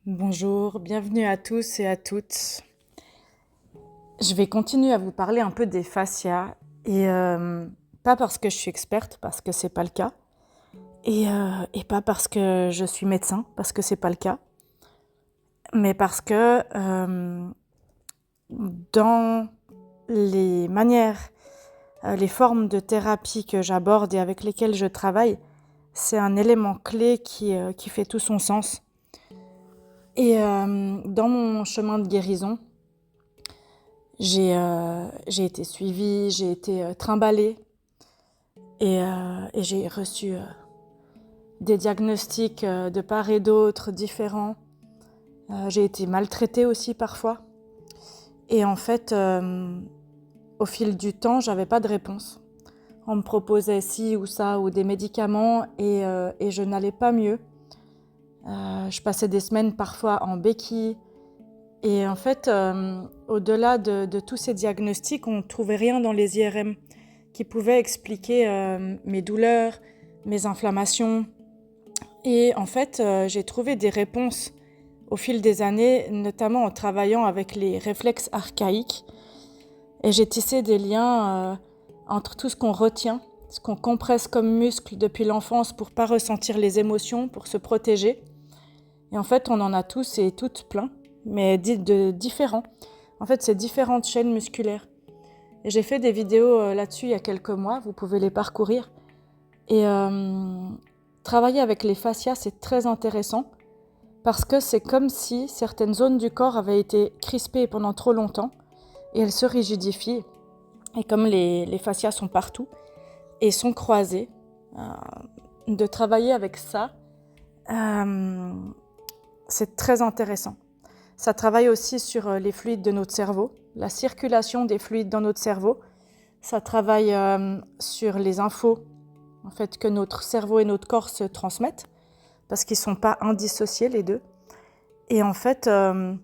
Bonjour, bienvenue à tous et à toutes. Je vais continuer à vous parler un peu des fascias et pas parce que je suis experte, parce que c'est pas le cas, et pas parce que je suis médecin, parce que c'est pas le cas, mais parce que dans les manières, les formes de thérapie que j'aborde et avec lesquelles je travaille, c'est un élément clé qui fait tout son sens. Et dans mon chemin de guérison, j'ai été suivie, j'ai été trimballée et j'ai reçu des diagnostics de part et d'autre différents. J'ai été maltraitée aussi parfois. Et en fait, au fil du temps, j'avais pas de réponse. On me proposait ci ou ça ou des médicaments et je n'allais pas mieux. Je passais des semaines parfois en béquille. Et en fait, au-delà de tous ces diagnostics, on ne trouvait rien dans les IRM qui pouvait expliquer mes douleurs, mes inflammations. Et en fait, j'ai trouvé des réponses au fil des années, notamment en travaillant avec les réflexes archaïques. Et j'ai tissé des liens entre tout ce qu'on retient, ce qu'on compresse comme muscle depuis l'enfance pour ne pas ressentir les émotions, pour se protéger. Et en fait, on en a tous et toutes plein, mais de différents. En fait, c'est différentes chaînes musculaires. Et j'ai fait des vidéos là-dessus il y a quelques mois, vous pouvez les parcourir. Et travailler avec les fascias, c'est très intéressant parce que c'est comme si certaines zones du corps avaient été crispées pendant trop longtemps et elles se rigidifient. Et comme les fascias sont partout et sont croisées, de travailler avec ça, c'est très intéressant. Ça travaille aussi sur les fluides de notre cerveau, la circulation des fluides dans notre cerveau. Ça travaille sur les infos en fait, que notre cerveau et notre corps se transmettent, parce qu'ils ne sont pas indissociés les deux. Et en fait, le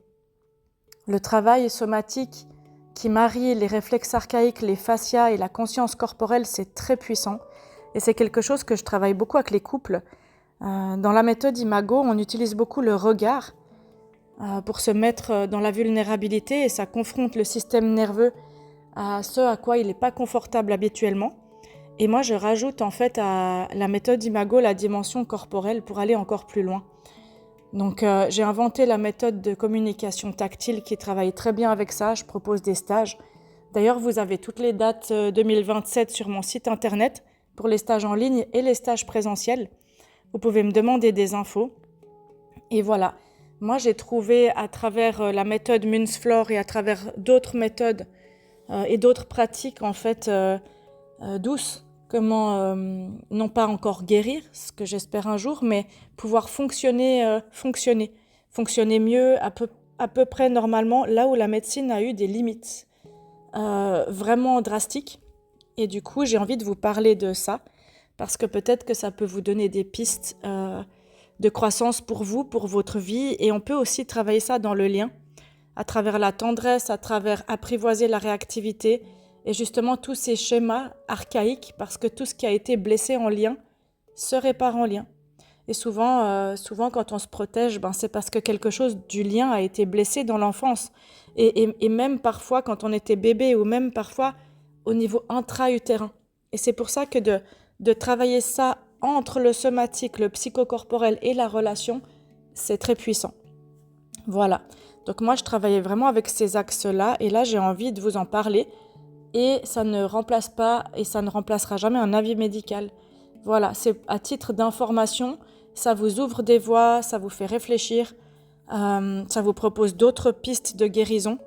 travail somatique qui marie les réflexes archaïques, les fascias et la conscience corporelle, c'est très puissant. Et c'est quelque chose que je travaille beaucoup avec les couples. Dans la méthode Imago, on utilise beaucoup le regard pour se mettre dans la vulnérabilité et ça confronte le système nerveux à ce à quoi il n'est pas confortable habituellement. Et moi, je rajoute en fait à la méthode Imago la dimension corporelle pour aller encore plus loin. Donc, j'ai inventé la méthode de communication tactile qui travaille très bien avec ça. Je propose des stages. D'ailleurs, vous avez toutes les dates 2027 sur mon site internet pour les stages en ligne et les stages présentiels. Vous pouvez me demander des infos. Et voilà. Moi, j'ai trouvé à travers la méthode Munzflor et à travers d'autres méthodes et d'autres pratiques en fait douces, comment non pas encore guérir, ce que j'espère un jour, mais pouvoir fonctionner mieux à peu près normalement, là où la médecine a eu des limites vraiment drastiques. Et du coup, j'ai envie de vous parler de ça, parce que peut-être que ça peut vous donner des pistes de croissance pour vous, pour votre vie, et on peut aussi travailler ça dans le lien, à travers la tendresse, à travers apprivoiser la réactivité, et justement tous ces schémas archaïques, parce que tout ce qui a été blessé en lien se répare en lien. Et souvent quand on se protège, c'est parce que quelque chose du lien a été blessé dans l'enfance. Et même parfois quand on était bébé, ou même parfois au niveau intra-utérin. Et c'est pour ça que de travailler ça entre le somatique, le psychocorporel et la relation, c'est très puissant. Voilà. Donc moi, je travaillais vraiment avec ces axes-là, et là, j'ai envie de vous en parler. Et ça ne remplace pas, et ça ne remplacera jamais un avis médical. Voilà, c'est à titre d'information, ça vous ouvre des voies, ça vous fait réfléchir, ça vous propose d'autres pistes de guérison,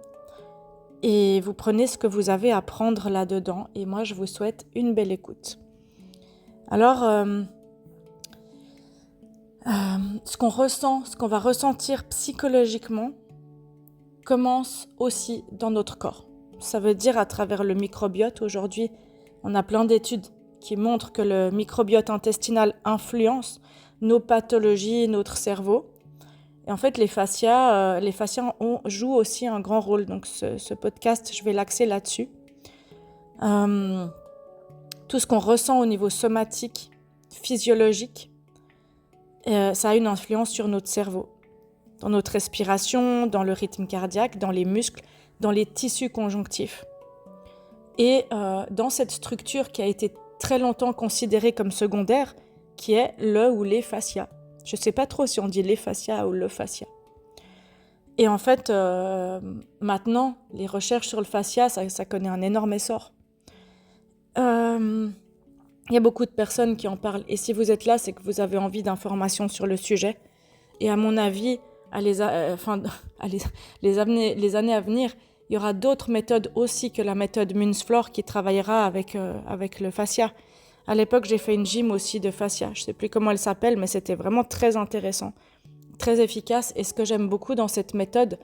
et vous prenez ce que vous avez à prendre là-dedans, et moi, je vous souhaite une belle écoute. Alors, ce qu'on ressent, ce qu'on va ressentir psychologiquement, commence aussi dans notre corps. Ça veut dire à travers le microbiote. Aujourd'hui, on a plein d'études qui montrent que le microbiote intestinal influence nos pathologies, notre cerveau. Et en fait, les fascias jouent aussi un grand rôle. Donc, ce podcast, je vais l'axer là-dessus. Tout ce qu'on ressent au niveau somatique, physiologique, ça a une influence sur notre cerveau. dans notre respiration, dans le rythme cardiaque, dans les muscles, dans les tissus conjonctifs. Et dans cette structure qui a été très longtemps considérée comme secondaire, qui est le ou les fascias. Je ne sais pas trop si on dit les fascias ou le fascia. Et en fait, maintenant, les recherches sur le fascia, ça connaît un énorme essor. Il y a beaucoup de personnes qui en parlent. Et si vous êtes là, c'est que vous avez envie d'informations sur le sujet. Et à mon avis, les années à venir, il y aura d'autres méthodes aussi que la méthode Munzflor qui travaillera avec le fascia. À l'époque, j'ai fait une gym aussi de fascia. Je ne sais plus comment elle s'appelle, mais c'était vraiment très intéressant, très efficace. Et ce que j'aime beaucoup dans cette méthode,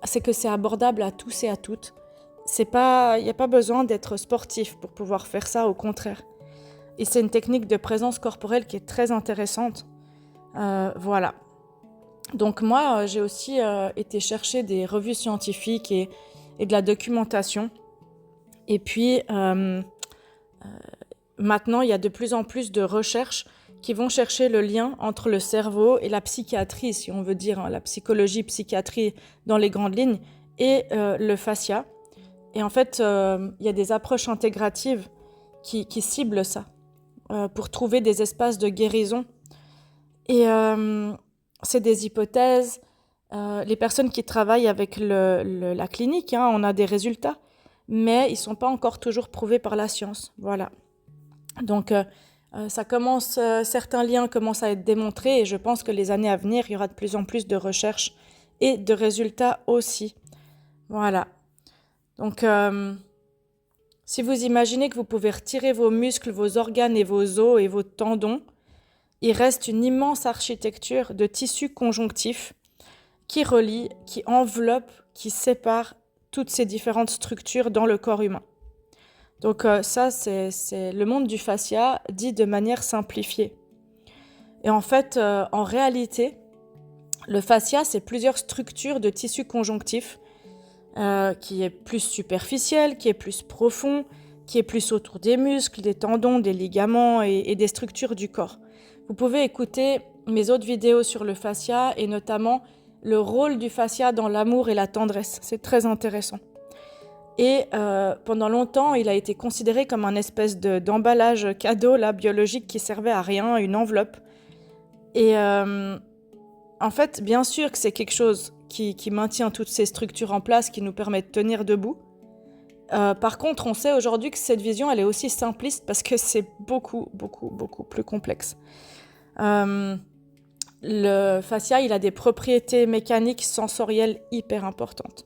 c'est que c'est abordable à tous et à toutes. Il n'y a pas besoin d'être sportif pour pouvoir faire ça, au contraire. Et c'est une technique de présence corporelle qui est très intéressante. Voilà. Donc moi, j'ai aussi été chercher des revues scientifiques et de la documentation. Et puis, maintenant, il y a de plus en plus de recherches qui vont chercher le lien entre le cerveau et la psychiatrie, si on veut dire, la psychologie, psychiatrie dans les grandes lignes, et le fascia. Et en fait, il y a des approches intégratives qui ciblent ça, pour trouver des espaces de guérison. Et c'est des hypothèses. Les personnes qui travaillent avec la clinique, on a des résultats, mais ils ne sont pas encore toujours prouvés par la science. Voilà. Donc, certains liens commencent à être démontrés et je pense que les années à venir, il y aura de plus en plus de recherches et de résultats aussi. Voilà. Donc, si vous imaginez que vous pouvez retirer vos muscles, vos organes et vos os et vos tendons, il reste une immense architecture de tissus conjonctifs qui relie, qui enveloppe, qui sépare toutes ces différentes structures dans le corps humain. Donc ça, c'est le monde du fascia dit de manière simplifiée. Et en fait, en réalité, le fascia, c'est plusieurs structures de tissus conjonctifs qui est plus superficiel, qui est plus profond, qui est plus autour des muscles, des tendons, des ligaments et des structures du corps. Vous pouvez écouter mes autres vidéos sur le fascia et notamment le rôle du fascia dans l'amour et la tendresse. C'est très intéressant. Et pendant longtemps, il a été considéré comme un espèce d'emballage cadeau là, biologique qui servait à rien, une enveloppe. Et en fait, bien sûr que c'est quelque chose qui maintient toutes ces structures en place, qui nous permet de tenir debout. Par contre, on sait aujourd'hui que cette vision, elle est aussi simpliste parce que c'est beaucoup, beaucoup, beaucoup plus complexe. Le fascia, il a des propriétés mécaniques sensorielles hyper importantes.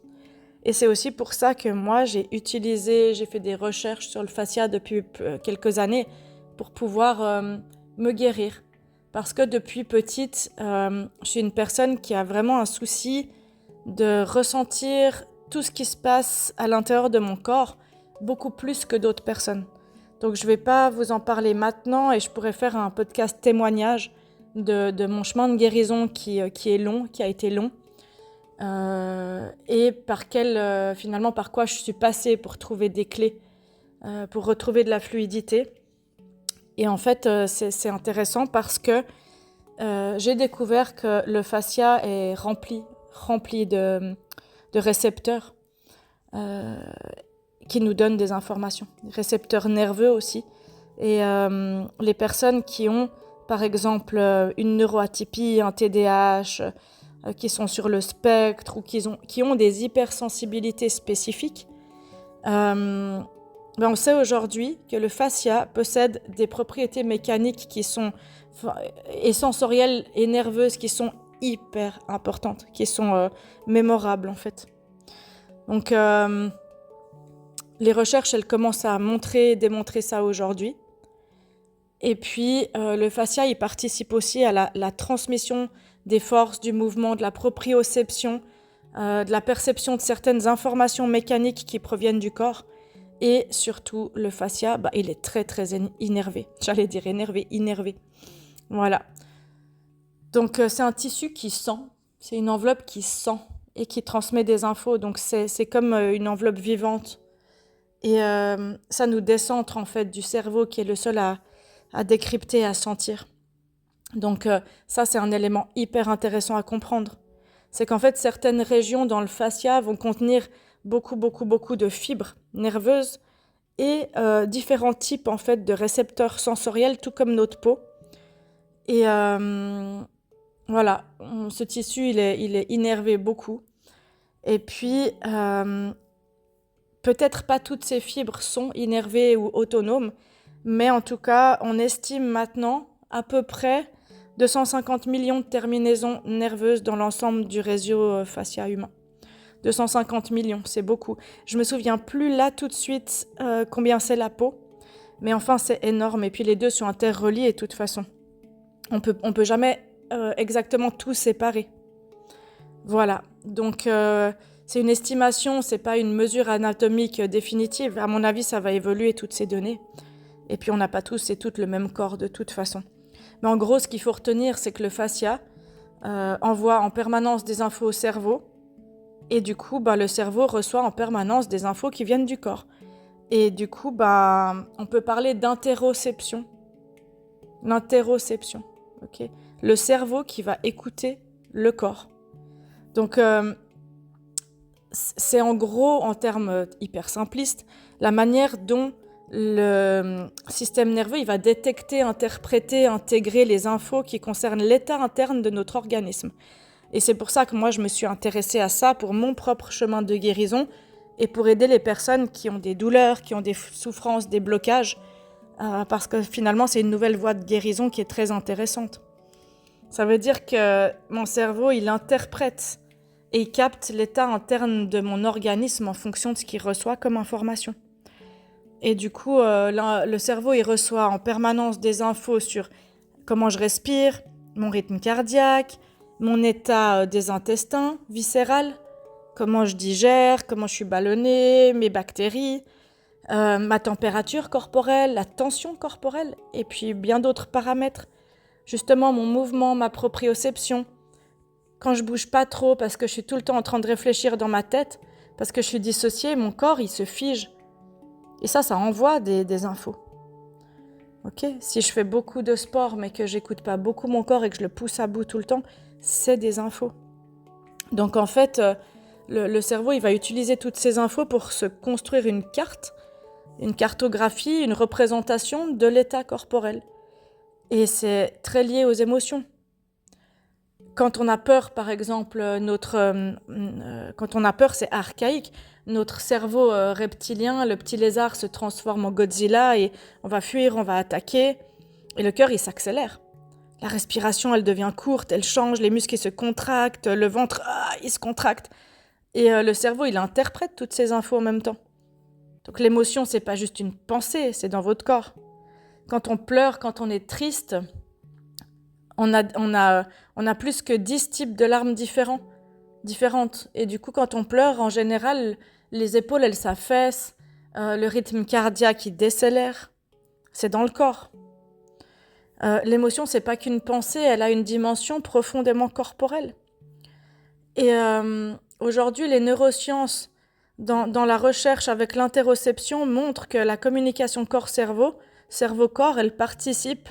Et c'est aussi pour ça que moi, j'ai fait des recherches sur le fascia depuis quelques années pour pouvoir me guérir. Parce que depuis petite, je suis une personne qui a vraiment un souci de ressentir tout ce qui se passe à l'intérieur de mon corps, beaucoup plus que d'autres personnes. Donc je ne vais pas vous en parler maintenant et je pourrais faire un podcast témoignage de mon chemin de guérison qui est long, qui a été long. Et finalement par quoi je suis passée pour trouver des clés, pour retrouver de la fluidité. Et en fait, c'est intéressant parce que j'ai découvert que le fascia est rempli de récepteurs qui nous donnent des informations, des récepteurs nerveux aussi. Et les personnes qui ont, par exemple, une neuroatypie, un TDAH, qui sont sur le spectre ou qui ont des hypersensibilités spécifiques, on sait aujourd'hui que le fascia possède des propriétés mécaniques et sensorielles et nerveuses qui sont hyper importantes, qui sont mémorables en fait. Donc les recherches, elles commencent à démontrer ça aujourd'hui. Et puis le fascia, il participe aussi à la transmission des forces, du mouvement, de la proprioception, de la perception de certaines informations mécaniques qui proviennent du corps. Et surtout, le fascia, il est très très innervé. J'allais dire innervé. Voilà. Donc c'est un tissu qui sent, c'est une enveloppe qui sent et qui transmet des infos. Donc c'est comme une enveloppe vivante. Et ça nous décentre en fait du cerveau qui est le seul à décrypter, à sentir. Donc ça, c'est un élément hyper intéressant à comprendre. c'est qu'en fait, certaines régions dans le fascia vont contenir beaucoup, beaucoup, beaucoup de fibres nerveuses et différents types en fait de récepteurs sensoriels, tout comme notre peau. Et voilà, ce tissu, il est innervé beaucoup. Et puis, peut-être pas toutes ces fibres sont innervées ou autonomes, mais en tout cas, on estime maintenant à peu près 250 millions de terminaisons nerveuses dans l'ensemble du réseau fascia humain. 250 millions, c'est beaucoup. Je me souviens plus là tout de suite combien c'est la peau, mais enfin c'est énorme. Et puis les deux sont interreliés de toute façon. On peut jamais exactement tout séparer. Voilà, donc c'est une estimation, c'est pas une mesure anatomique définitive. À mon avis, ça va évoluer toutes ces données. Et puis on n'a pas tous et toutes le même corps de toute façon. Mais en gros, ce qu'il faut retenir, c'est que le fascia envoie en permanence des infos au cerveau. Et du coup, le cerveau reçoit en permanence des infos qui viennent du corps. Et du coup, on peut parler d'interoception. L'interoception, ok ? Le cerveau qui va écouter le corps. Donc, c'est en gros, en termes hyper simplistes, la manière dont le système nerveux il va détecter, interpréter, intégrer les infos qui concernent l'état interne de notre organisme. Et c'est pour ça que moi, je me suis intéressée à ça pour mon propre chemin de guérison et pour aider les personnes qui ont des douleurs, qui ont des souffrances, des blocages, parce que finalement, c'est une nouvelle voie de guérison qui est très intéressante. Ça veut dire que mon cerveau, il interprète et il capte l'état interne de mon organisme en fonction de ce qu'il reçoit comme information. Et du coup, le cerveau, il reçoit en permanence des infos sur comment je respire, mon rythme cardiaque, mon état des intestins viscéral, comment je digère, comment je suis ballonnée, mes bactéries, ma température corporelle, la tension corporelle, et puis bien d'autres paramètres. Justement, mon mouvement, ma proprioception. Quand je bouge pas trop parce que je suis tout le temps en train de réfléchir dans ma tête, parce que je suis dissociée, mon corps, il se fige. Et ça envoie des infos. Ok ? Si je fais beaucoup de sport, mais que j'écoute pas beaucoup mon corps et que je le pousse à bout tout le temps, c'est des infos. Donc en fait, le cerveau, il va utiliser toutes ces infos pour se construire une carte, une cartographie, une représentation de l'état corporel. Et c'est très lié aux émotions. Quand on a peur, par exemple, quand on a peur, c'est archaïque. Notre cerveau reptilien, le petit lézard, se transforme en Godzilla et on va fuir, on va attaquer. Et le cœur, il s'accélère. La respiration, elle devient courte, elle change, les muscles ils se contractent, le ventre, il se contracte. Et le cerveau, il interprète toutes ces infos en même temps. Donc l'émotion, c'est pas juste une pensée, c'est dans votre corps. Quand on pleure, quand on est triste, on a plus que 10 types de larmes différentes. Et du coup, quand on pleure, en général, les épaules, elles s'affaissent, le rythme cardiaque, il décélère. C'est dans le corps. L'émotion, c'est pas qu'une pensée, elle a une dimension profondément corporelle. Et aujourd'hui, les neurosciences, dans la recherche avec l'interoception, montrent que la communication corps-cerveau, cerveau-corps, elle participe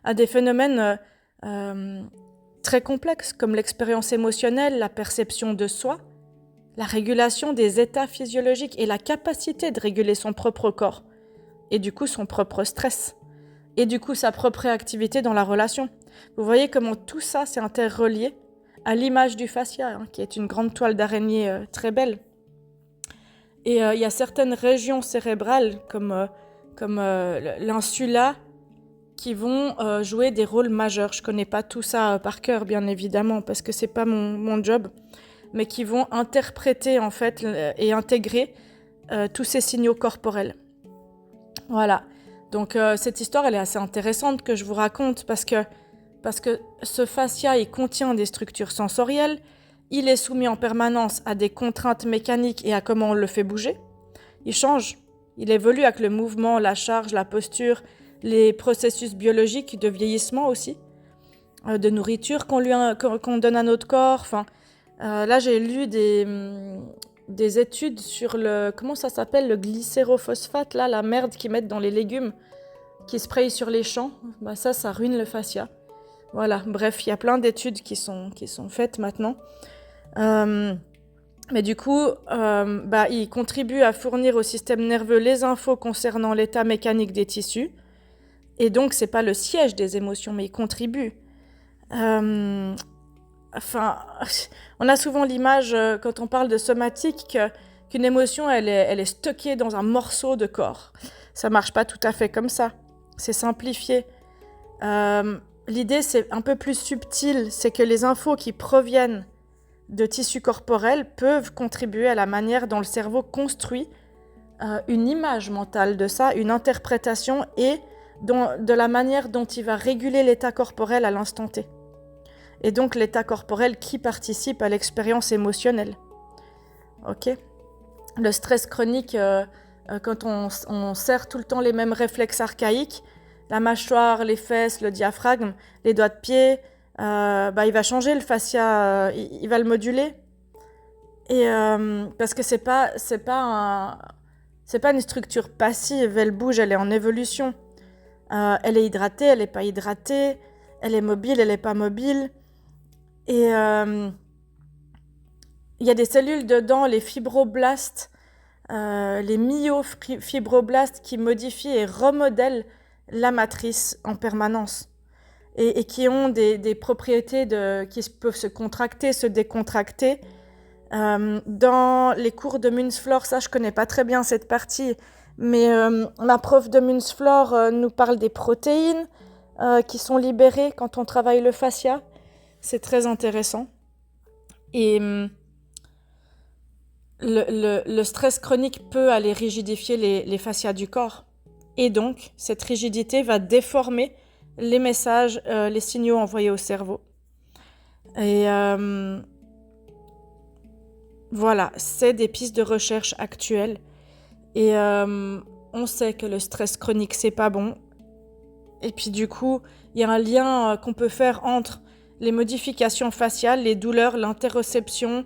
à des phénomènes très complexes, comme l'expérience émotionnelle, la perception de soi, la régulation des états physiologiques et la capacité de réguler son propre corps, et du coup son propre stress, et du coup sa propre réactivité dans la relation. Vous voyez comment tout ça s'est interrelié à l'image du fascia, qui est une grande toile d'araignée très belle. Et il y a certaines régions cérébrales, comme l'insula, qui vont jouer des rôles majeurs. Je connais pas tout ça par cœur, bien évidemment, parce que c'est pas mon job, mais qui vont interpréter en fait et intégrer tous ces signaux corporels. Voilà. Donc cette histoire, elle est assez intéressante que je vous raconte parce que ce fascia, il contient des structures sensorielles, il est soumis en permanence à des contraintes mécaniques et à comment on le fait bouger. Il change, il évolue avec le mouvement, la charge, la posture, les processus biologiques de vieillissement aussi, de nourriture qu'on donne à notre corps. Enfin, là, j'ai lu des études sur comment ça s'appelle, le glycérophosphate, là, la merde qu'ils mettent dans les légumes, qui sprayent sur les champs. Ça ruine le fascia. Voilà, bref, il y a plein d'études qui sont faites maintenant. Mais du coup, il contribue à fournir au système nerveux les infos concernant l'état mécanique des tissus. Et donc, c'est pas le siège des émotions, mais il contribue. On a souvent l'image, quand on parle de somatique, qu'une émotion, elle est stockée dans un morceau de corps. Ça marche pas tout à fait comme ça. C'est simplifié. L'idée, c'est un peu plus subtil. C'est que les infos qui proviennent de tissus corporels peuvent contribuer à la manière dont le cerveau construit une image mentale de ça, une interprétation et de la manière dont il va réguler l'état corporel à l'instant T. Et donc l'état corporel qui participe à l'expérience émotionnelle. Ok ? Le stress chronique, quand on serre tout le temps les mêmes réflexes archaïques, la mâchoire, les fesses, le diaphragme, les doigts de pied, il va changer le fascia, il va le moduler. Et parce que c'est pas une structure passive, elle bouge, elle est en évolution. Elle est hydratée, elle n'est pas hydratée, elle est mobile, elle n'est pas mobile. Et il y a des cellules dedans, les fibroblastes, les myofibroblastes qui modifient et remodèlent la matrice en permanence et qui ont des propriétés qui peuvent se contracter, se décontracter. Dans les cours de Munzflor, ça je connais pas très bien cette partie, mais ma prof de Munzflor nous parle des protéines qui sont libérées quand on travaille le fascia. C'est très intéressant. Et le stress chronique peut aller rigidifier les fascias du corps. Et donc, cette rigidité va déformer les messages, les signaux envoyés au cerveau. Et voilà, c'est des pistes de recherche actuelles. Et on sait que le stress chronique, c'est pas bon. Et puis du coup, il y a un lien qu'on peut faire entre les modifications faciales, les douleurs, l'interoception,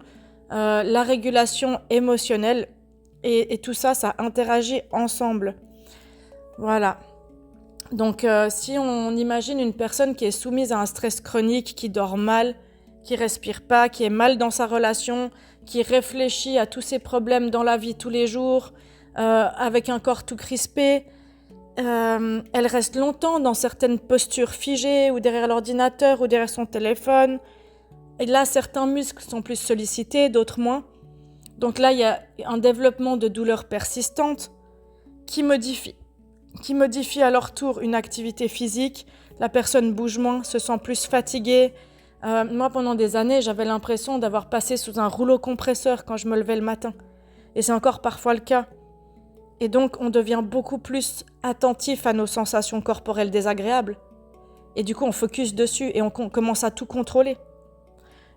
la régulation émotionnelle. Et tout ça, ça interagit ensemble. Voilà. Donc, si on imagine une personne qui est soumise à un stress chronique, qui dort mal, qui respire pas, qui est mal dans sa relation, qui réfléchit à tous ses problèmes dans la vie tous les jours, avec un corps tout crispé, elle reste longtemps dans certaines postures figées ou derrière l'ordinateur ou derrière son téléphone. Et là, certains muscles sont plus sollicités, d'autres moins. Donc là, il y a un développement de douleurs persistantes qui modifie à leur tour une activité physique. La personne bouge moins, se sent plus fatiguée. Moi, pendant des années, j'avais l'impression d'avoir passé sous un rouleau compresseur quand je me levais le matin. Et c'est encore parfois le cas. Et donc, on devient beaucoup plus attentif à nos sensations corporelles désagréables. Et du coup, on focus dessus et on commence à tout contrôler.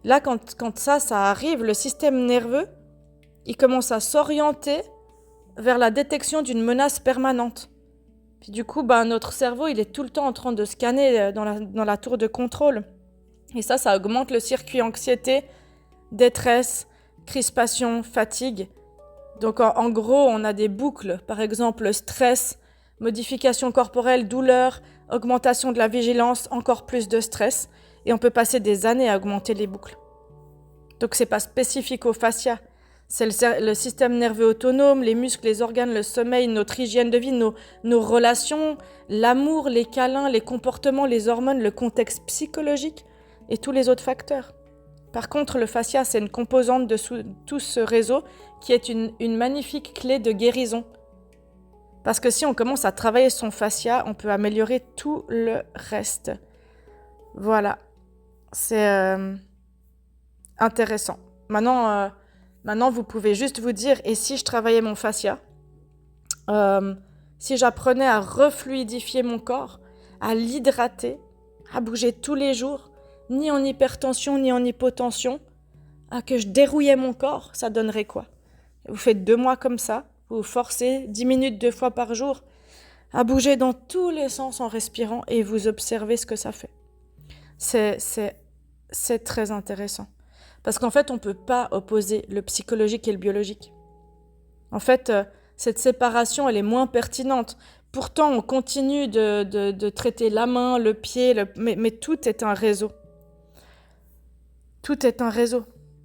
Là, quand ça arrive, le système nerveux, il commence à s'orienter vers la détection d'une menace permanente. Puis du coup, notre cerveau, il est tout le temps en train de scanner dans la tour de contrôle. Et ça augmente le circuit anxiété, détresse, crispation, fatigue. Donc en gros, on a des boucles, par exemple stress, modification corporelle, douleur, augmentation de la vigilance, encore plus de stress. Et on peut passer des années à augmenter les boucles. Donc c'est pas spécifique au fascia. C'est le système nerveux autonome, les muscles, les organes, le sommeil, notre hygiène de vie, nos relations, l'amour, les câlins, les comportements, les hormones, le contexte psychologique et tous les autres facteurs. Par contre, le fascia, c'est une composante de tout ce réseau qui est une magnifique clé de guérison. Parce que si on commence à travailler son fascia, on peut améliorer tout le reste. Voilà. C'est intéressant. Maintenant, vous pouvez juste vous dire, et si je travaillais mon fascia, si j'apprenais à refluidifier mon corps, à l'hydrater, à bouger tous les jours, ni en hypertension, ni en hypotension, que je dérouillais mon corps, ça donnerait quoi ? Vous faites 2 mois comme ça, vous vous forcez 10 minutes 2 fois par jour à bouger dans tous les sens en respirant et vous observez ce que ça fait. C'est très intéressant. Parce qu'en fait, on ne peut pas opposer le psychologique et le biologique. En fait, cette séparation, elle est moins pertinente. pourtant on continue de traiter la main, le pied, mais tout est un réseau. Tout est un réseau.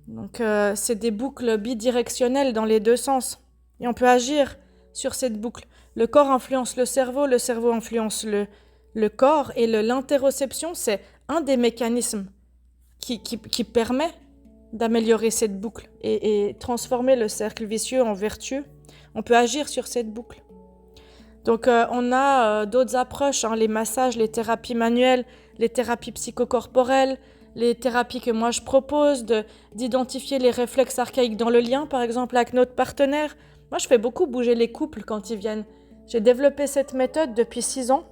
Donc c'est des boucles bidirectionnelles dans les deux sens. Et on peut agir sur cette boucle. Le corps influence le cerveau influence le corps, et l'interoception, c'est un des mécanismes qui permet d'améliorer cette boucle et transformer le cercle vicieux en vertueux. On peut agir sur cette boucle. Donc on a d'autres approches, les massages, les thérapies manuelles, les thérapies psychocorporelles, les thérapies que moi je propose, d'identifier les réflexes archaïques dans le lien, par exemple avec notre partenaire. Moi je fais beaucoup bouger les couples quand ils viennent. J'ai développé cette méthode depuis 6 ans,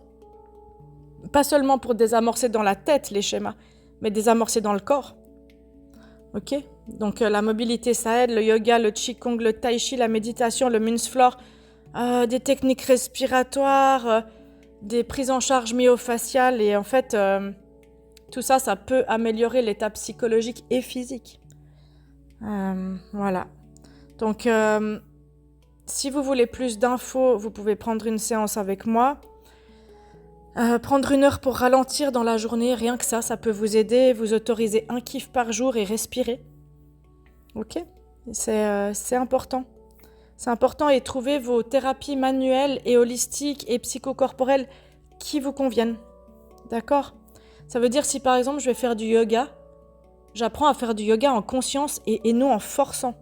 pas seulement pour désamorcer dans la tête les schémas, mais désamorcer dans le corps. Ok ? Donc la mobilité ça aide, le yoga, le qigong, le tai chi, la méditation, le Münzflor, des techniques respiratoires, des prises en charge myofasciales, et en fait tout ça, ça peut améliorer l'état psychologique et physique. Voilà. Donc si vous voulez plus d'infos, vous pouvez prendre une séance avec moi. Prendre 1 heure pour ralentir dans la journée, rien que ça peut vous aider, vous autoriser un kiff par jour et respirer. Ok ? C'est important. C'est important, et trouver vos thérapies manuelles et holistiques et psychocorporelles qui vous conviennent. D'accord ? Ça veut dire si par exemple je vais faire du yoga, j'apprends à faire du yoga en conscience et non en forçant.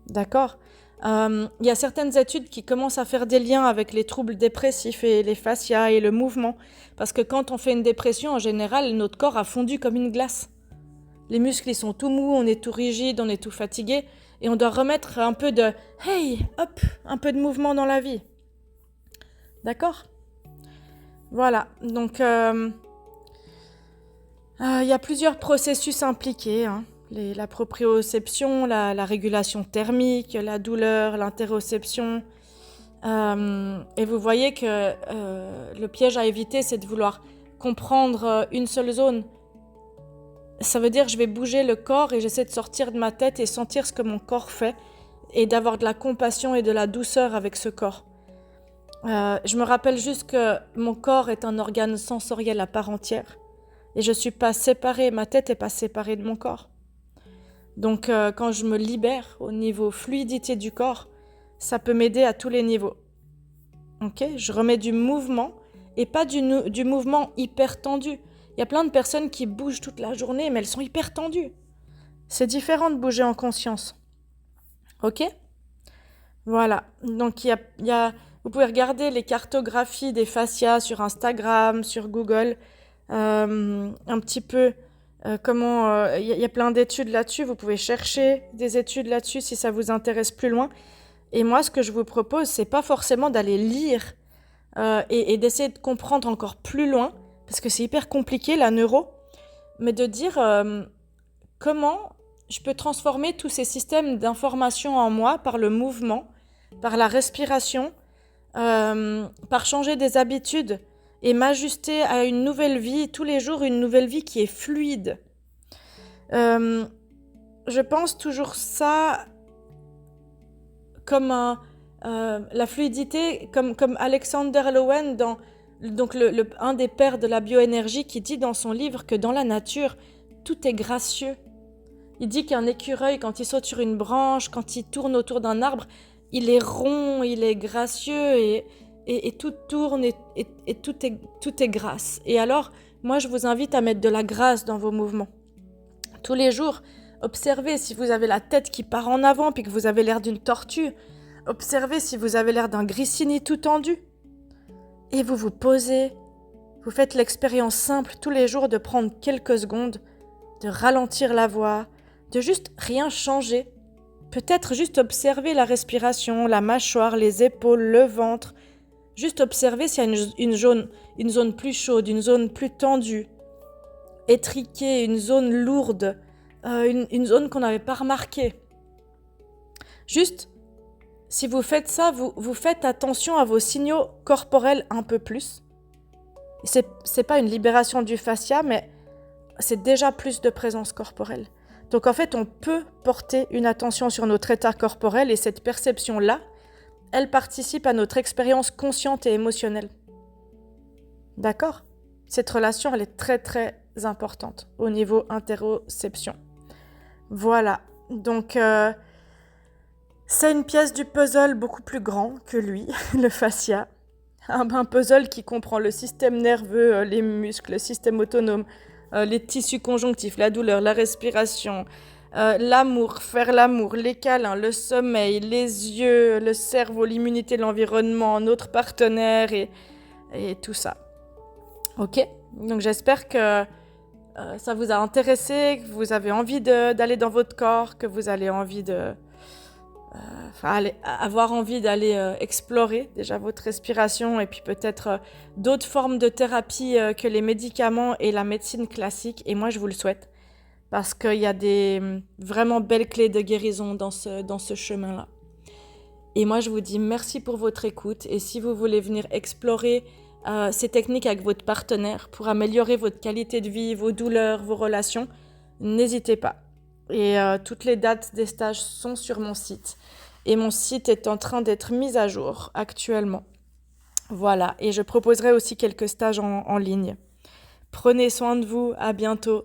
D'accord ? Il y a certaines études qui commencent à faire des liens avec les troubles dépressifs et les fascias et le mouvement. Parce que quand on fait une dépression, en général, notre corps a fondu comme une glace. Les muscles, ils sont tout mous, on est tout rigide, on est tout fatigué. Et on doit remettre un peu de « hey, hop !» un peu de mouvement dans la vie. D'accord ? Voilà. Donc, il y a plusieurs processus impliqués, la proprioception, la régulation thermique, la douleur, l'interoception. Et vous voyez que le piège à éviter, c'est de vouloir comprendre une seule zone. Ça veut dire que je vais bouger le corps et j'essaie de sortir de ma tête et sentir ce que mon corps fait et d'avoir de la compassion et de la douceur avec ce corps. Je me rappelle juste que mon corps est un organe sensoriel à part entière. Et je ne suis pas séparée, ma tête n'est pas séparée de mon corps. Donc quand je me libère au niveau fluidité du corps, ça peut m'aider à tous les niveaux. Ok ? Je remets du mouvement et pas du mouvement hyper tendu. Il y a plein de personnes qui bougent toute la journée, mais elles sont hyper tendues. C'est différent de bouger en conscience. Ok ? Voilà. Donc vous pouvez regarder les cartographies des fascias sur Instagram, sur Google. Un petit peu comment il y a plein d'études là-dessus, vous pouvez chercher des études là-dessus si ça vous intéresse plus loin. Et moi ce que je vous propose, c'est pas forcément d'aller lire et d'essayer de comprendre encore plus loin, parce que c'est hyper compliqué la neuro, mais de dire comment je peux transformer tous ces systèmes d'information en moi par le mouvement, par la respiration, par changer des habitudes et m'ajuster à une nouvelle vie, tous les jours une nouvelle vie qui est fluide. Je pense toujours ça comme la fluidité, comme Alexander Lowen, donc un des pères de la bioénergie, qui dit dans son livre que dans la nature, tout est gracieux. Il dit qu'un écureuil, quand il saute sur une branche, quand il tourne autour d'un arbre, il est rond, il est gracieux et tout tourne et tout est grâce. Et alors, moi, je vous invite à mettre de la grâce dans vos mouvements. Tous les jours, observez si vous avez la tête qui part en avant puis que vous avez l'air d'une tortue. Observez si vous avez l'air d'un grissini tout tendu. Et vous vous posez, vous faites l'expérience simple tous les jours de prendre quelques secondes, de ralentir la voix, de juste rien changer. Peut-être juste observer la respiration, la mâchoire, les épaules, le ventre. Juste observer s'il y a une zone plus chaude, une zone plus tendue, étriquée, une zone lourde, une zone qu'on n'avait pas remarquée. Juste, si vous faites ça, vous faites attention à vos signaux corporels un peu plus. C'est pas une libération du fascia, mais c'est déjà plus de présence corporelle. Donc en fait, on peut porter une attention sur notre état corporel et cette perception-là, elle participe à notre expérience consciente et émotionnelle. D'accord ? Cette relation, elle est très très importante au niveau interoception. Voilà, donc c'est une pièce du puzzle beaucoup plus grand que lui, le fascia. Un puzzle qui comprend le système nerveux, les muscles, le système autonome, les tissus conjonctifs, la douleur, la respiration, l'amour, faire l'amour, les câlins, le sommeil, les yeux, le cerveau, l'immunité, l'environnement, notre partenaire et tout ça. Ok ? Donc j'espère que ça vous a intéressé, que vous avez envie d'aller dans votre corps, que vous avez envie avoir envie d'aller explorer déjà votre respiration et puis peut-être d'autres formes de thérapie que les médicaments et la médecine classique. Et moi, je vous le souhaite parce qu'il y a des vraiment belles clés de guérison dans ce chemin-là. Et moi, je vous dis merci pour votre écoute. Et si vous voulez venir explorer ces techniques avec votre partenaire pour améliorer votre qualité de vie, vos douleurs, vos relations, n'hésitez pas. Et toutes les dates des stages sont sur mon site. Et mon site est en train d'être mis à jour actuellement. Voilà, et je proposerai aussi quelques stages en ligne. Prenez soin de vous, à bientôt.